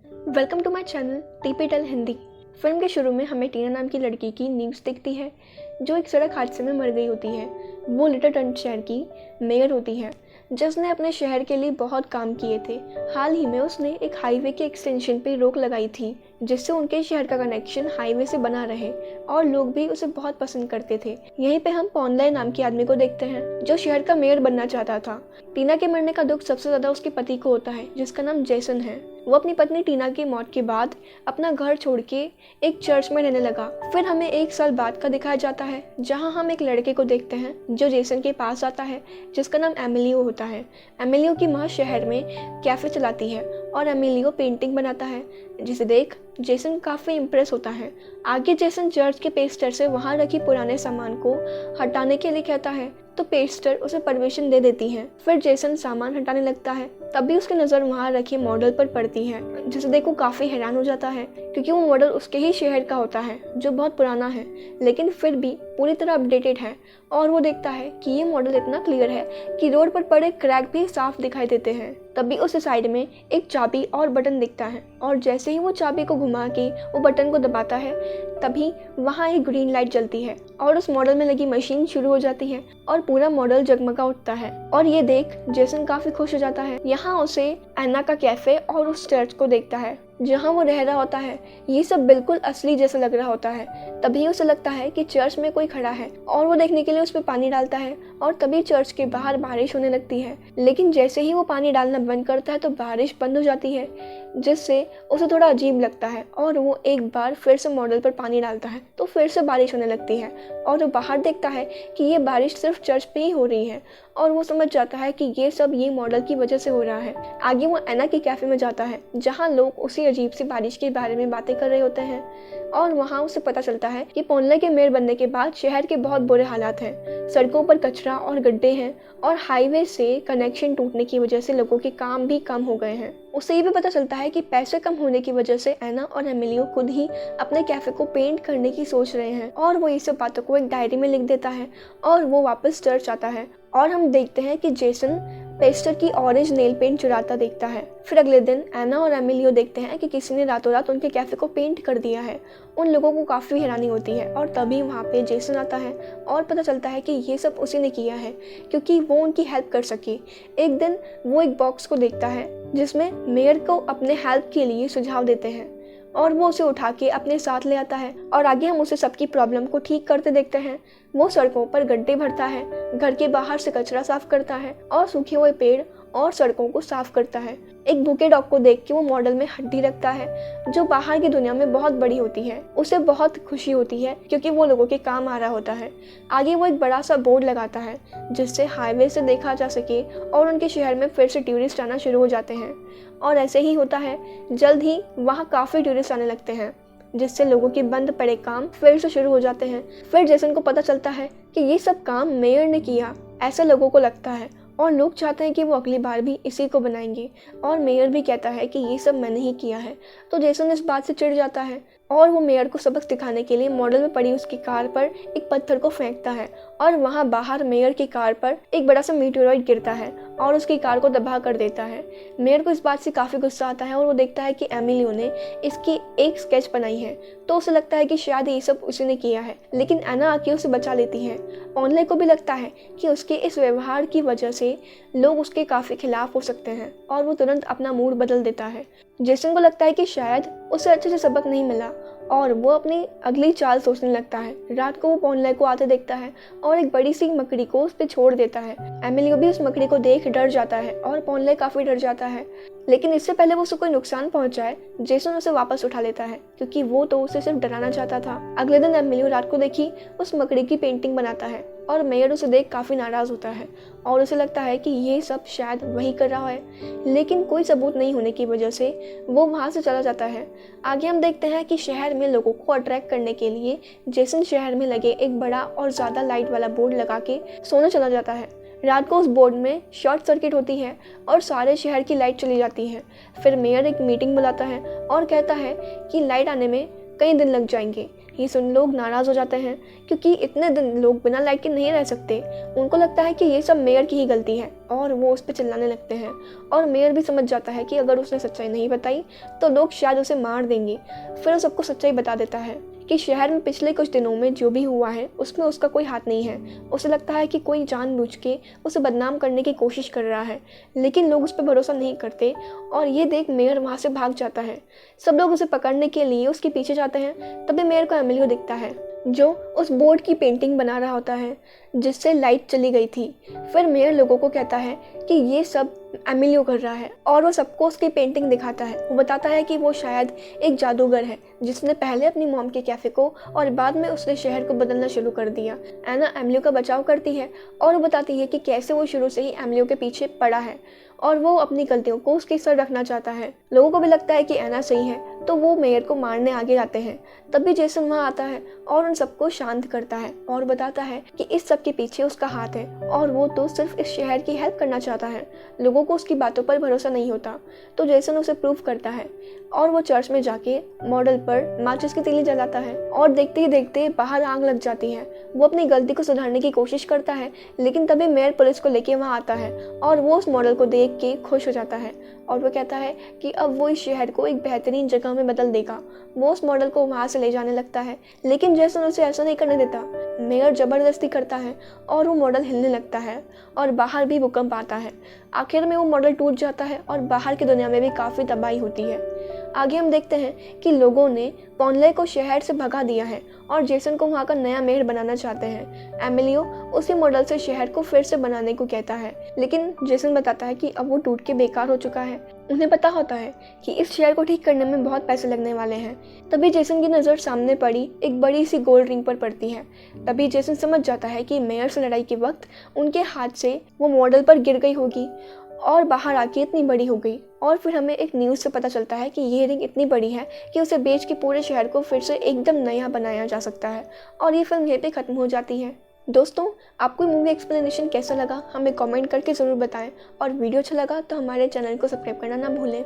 Welcome to my channel TP tell Hindi. Film के शुरू में हमें टीना नाम की लड़की की न्यूज़ दिखती है जो एक सड़क हादसे में मर गई होती है। वो लिटलटन शहर की मेयर होती है जिसने अपने शहर के लिए बहुत काम किए थे। हाल ही में उसने एक हाईवे के एक्सटेंशन पे रोक लगाई थी जिससे उनके शहर का कनेक्शन हाईवे से बना रहे और लोग भी उसे बहुत पसंद करते थे। यहीं पे हम पॉनलाई नाम के आदमी को देखते हैं जो शहर का मेयर बनना चाहता था। टीना के मरने का दुख सबसे ज्यादा उसके पति को होता है जिसका नाम जेसन है। वो अपनी पत्नी टीना की मौत के बाद अपना घर छोड़ के एक चर्च में रहने लगा। फिर हमें 1 साल बाद का दिखाया जाता है जहां हम एक लड़के को देखते हैं जो जेसन के पास आता है जिसका नाम एमिलियो होता है। एमिलियो की माँ शहर में कैफे चलाती है और एमिलियो पेंटिंग बनाता है जिसे देख जेसन काफ़ी इम्प्रेस होता है। आगे जेसन चर्च के पेस्टर से वहाँ रखी पुराने सामान को हटाने के लिए कहता है तो पेस्टर उसे परमिशन दे देती है। फिर जेसन सामान हटाने लगता है तभी उसकी नज़र वहाँ रखे मॉडल पर पड़ती है जिसे देख वो काफ़ी हैरान हो जाता है क्योंकि वो मॉडल उसके ही शहर का होता है जो बहुत पुराना है लेकिन फिर भी पूरी तरह अपडेटेड है। और वो देखता है कि ये मॉडल इतना क्लियर है कि रोड पर पड़े क्रैक भी साफ दिखाई देते हैं। तभी उस साइड में एक चाबी और बटन दिखता है और जैसे ही वो चाबी को घुमा के वो बटन को दबाता है तभी वहाँ एक ग्रीन लाइट जलती है और उस मॉडल में लगी मशीन शुरू हो जाती है और पूरा मॉडल जगमगा उठता है। और ये देख जेसन काफी खुश हो जाता है। यहाँ उसे एना का कैफे और उस चर्च को देखता है जहाँ वो रह रहा होता है। ये सब बिल्कुल असली जैसा लग रहा होता है। तभी उसे लगता है कि चर्च में कोई खड़ा है और वो देखने के लिए उस पर पानी डालता है और तभी चर्च के बाहर बारिश होने लगती है। लेकिन जैसे ही वो पानी डालना बंद करता है तो बारिश बंद हो जाती है जिससे उसे थोड़ा अजीब लगता है और वो एक बार फिर से मॉडल पर पानी डालता है तो फिर से बारिश होने लगती है और वो बाहर देखता है कि ये बारिश सिर्फ चर्च पे ही हो रही है और वो समझ जाता है कि ये सब ये मॉडल की वजह से हो रहा है। आगे वो एना के कैफे में जाता है जहाँ लोग उसी अजीब सी बारिश के बारे में बातें कर रहे होते हैं और वहाँ उसे पता चलता है कि पोनले के मेयर बनने के बाद शहर के बहुत बुरे हालात हैं। सड़कों पर कचरा और गड्ढे हैं और हाईवे से कनेक्शन टूटने की वजह से लोगों के काम भी कम हो गए हैं। उसे ये भी पता चलता है कि पैसे कम होने की वजह से एना और एमिलियो खुद ही अपने कैफे को पेंट करने की सोच रहे हैं और वो ये सब बातों को एक डायरी में लिख देता है और वो वापस चर्च आता है। और हम देखते हैं कि जेसन पेस्टर की ऑरेंज नेल पेंट चुराता देखता है। फिर अगले दिन एना और एमिलियो देखते हैं कि किसी ने रातों रात उनके कैफे को पेंट कर दिया है। उन लोगों को काफ़ी हैरानी होती है और तभी वहाँ पे जेसन आता है और पता चलता है कि ये सब उसी ने किया है क्योंकि वो उनकी हेल्प कर सके। एक दिन वो एक बॉक्स को देखता है जिसमें मेयर को अपने हेल्प के लिए सुझाव देते हैं और वो उसे उठा के अपने साथ ले आता है और आगे हम उसे सबकी प्रॉब्लम को ठीक करते देखते हैं। वो सड़कों पर गड्ढे भरता है, घर के बाहर से कचरा साफ करता है और सूखे हुए पेड़ और सड़कों को साफ करता है। एक भूखे डॉग को देख के वो मॉडल में हड्डी रखता है जो बाहर की दुनिया में बहुत बड़ी होती है। उसे बहुत खुशी होती है क्योंकि वो लोगों के काम आ रहा होता है। आगे वो एक बड़ा सा बोर्ड लगाता है जिससे हाईवे से देखा जा सके और उनके शहर में फिर से टूरिस्ट आना शुरू हो जाते हैं। और ऐसे ही होता है, जल्द ही वहाँ काफ़ी टूरिस्ट आने लगते हैं जिससे लोगों के बंद पड़े काम फिर से शुरू हो जाते हैं। फिर जेसन को पता चलता है कि ये सब काम मेयर ने किया, ऐसा लोगों को लगता है और लोग चाहते हैं कि वो अगली बार भी इसी को बनाएंगे और मेयर भी कहता है कि ये सब मैंने ही किया है। तो जेसन इस बात से चिढ़ जाता है और वो मेयर को सबक सिखाने के लिए मॉडल में पड़ी उसकी कार पर एक पत्थर को फेंकता है और वहाँ बाहर मेयर की कार पर एक बड़ा सा मीटेरॉइड गिरता है और उसकी कार को तबाह कर देता है। मेयर को इस बात से काफ़ी गुस्सा आता है और वो देखता है कि एमिलियो ने इसकी एक स्केच बनाई है तो उसे लगता है कि शायद ये सब उसी ने किया है, लेकिन एना आके उसे बचा लेती है। ऑनले को भी लगता है कि उसके इस व्यवहार की वजह से लोग उसके काफ़ी खिलाफ हो सकते हैं और वो तुरंत अपना मूड बदल देता है। जेसन को लगता है कि शायद उसे अच्छे से सबक नहीं मिला और वो अपनी अगली चाल सोचने लगता है। रात को वो पोनले को आते देखता है और एक बड़ी सी मकड़ी को उस पर छोड़ देता है। एमिलियो भी उस मकड़ी को देख डर जाता है और पोनले काफ़ी डर जाता है, लेकिन इससे पहले वो उसे कोई नुकसान पहुंचाए जेसन उसे वापस उठा लेता है क्योंकि वो तो उसे सिर्फ डराना चाहता था। अगले दिन एमिलियो रात को देखी उस मकड़ी की पेंटिंग बनाता है और मेयर उसे देख काफ़ी नाराज़ होता है और उसे लगता है कि ये सब शायद वही कर रहा है, लेकिन कोई सबूत नहीं होने की वजह से वो वहाँ से चला जाता है। आगे हम देखते हैं कि शहर में लोगों को अट्रैक्ट करने के लिए जेसन शहर में लगे एक बड़ा और ज़्यादा लाइट वाला बोर्ड लगा के सोने चला जाता है। रात को उस बोर्ड में शॉर्ट सर्किट होती है और सारे शहर की लाइट चली जाती है। फिर मेयर एक मीटिंग बुलाता है और कहता है कि लाइट आने में कई दिन लग जाएंगे, ये सुन लोग नाराज़ हो जाते हैं क्योंकि इतने दिन लोग बिना लाइट के नहीं रह सकते। उनको लगता है कि ये सब मेयर की ही गलती है और वो उस पर चिल्लाने लगते हैं। और मेयर भी समझ जाता है कि अगर उसने सच्चाई नहीं बताई तो लोग शायद उसे मार देंगे। फिर वो सबको सच्चाई बता देता है कि शहर में पिछले कुछ दिनों में जो भी हुआ है उसमें उसका कोई हाथ नहीं है। उसे लगता है कि कोई जानबूझ के उसे बदनाम करने की कोशिश कर रहा है, लेकिन लोग उस पर भरोसा नहीं करते और ये देख मेयर वहाँ से भाग जाता है। सब लोग उसे पकड़ने के लिए उसके पीछे जाते हैं। तभी मेयर को एमिलियो दिखता है जो उस बोर्ड की पेंटिंग बना रहा होता है जिससे लाइट चली गई थी। फिर मेयर लोगों को कहता है कि ये सब एमिलियो कर रहा है और वो सबको उसकी पेंटिंग दिखाता है। वो बताता है कि वो शायद एक जादूगर है जिसने पहले अपनी मॉम के कैफ़े को और बाद में उसने शहर को बदलना शुरू कर दिया। एना एमिलियो का बचाव करती है और वो बताती है कि कैसे वो शुरू से ही एमिलियो के पीछे पड़ा है और वो अपनी गलतियों को उसके सर रखना चाहता है। लोगों को भी लगता है कि एना सही है तो वो मेयर को मारने आगे जाते हैं। तभी जेसन वहाँ आता है और उन सबको शांत करता है और बताता है कि इस सब के पीछे उसका हाथ है और वो तो सिर्फ इस शहर की हेल्प करना चाहता है। लोगों को उसकी बातों पर भरोसा नहीं होता तो जेसन उसे प्रूव करता है और वो चर्च में जाके मॉडल पर माचिस की तीली जलाता है और देखते ही देखते बाहर आग लग जाती है। वो अपनी गलती को सुधारने की कोशिश करता है, लेकिन तभी मेयर पुलिस को लेके वहाँ आता है और वो उस मॉडल को देख के खुश हो जाता है और वो कहता है कि अब वो इस शहर को एक बेहतरीन जगह में बदल देगा। वो उस मॉडल को वहाँ से ले जाने लगता है, लेकिन जेसन उसे ऐसा नहीं करने देता। मेयर ज़बरदस्ती करता है और वो मॉडल हिलने लगता है और बाहर भी भूकंप आता है। आखिर में वो मॉडल टूट जाता है और बाहर की दुनिया में भी काफ़ी तबाही होती है। आगे हम देखते हैं कि लोगों ने कॉनले को शहर से भगा दिया है और जेसन को वहाँ का नया मेयर बनाना चाहते हैं। एमिलियो उसी मॉडल से शहर को फिर से बनाने को कहता है, लेकिन जेसन बताता है कि अब वो टूट के बेकार हो चुका है। उन्हें पता होता है कि इस शहर को ठीक करने में बहुत पैसे लगने वाले हैं। तभी जेसन की नज़र सामने पड़ी एक बड़ी सी गोल्ड रिंग पर पड़ती है। तभी जेसन समझ जाता है कि मेयर से लड़ाई के वक्त उनके हाथ से वो मॉडल पर गिर गई होगी और बाहर आके इतनी बड़ी हो गई। और फिर हमें एक न्यूज़ से पता चलता है कि ये रिंग इतनी बड़ी है कि उसे बेच के पूरे शहर को फिर से एकदम नया बनाया जा सकता है। और ये फिल्म यहीं पे ख़त्म हो जाती है। दोस्तों, आपको मूवी एक्सप्लेनेशन कैसा लगा हमें कमेंट करके ज़रूर बताएं और वीडियो अच्छा लगा तो हमारे चैनल को सब्सक्राइब करना ना भूलें।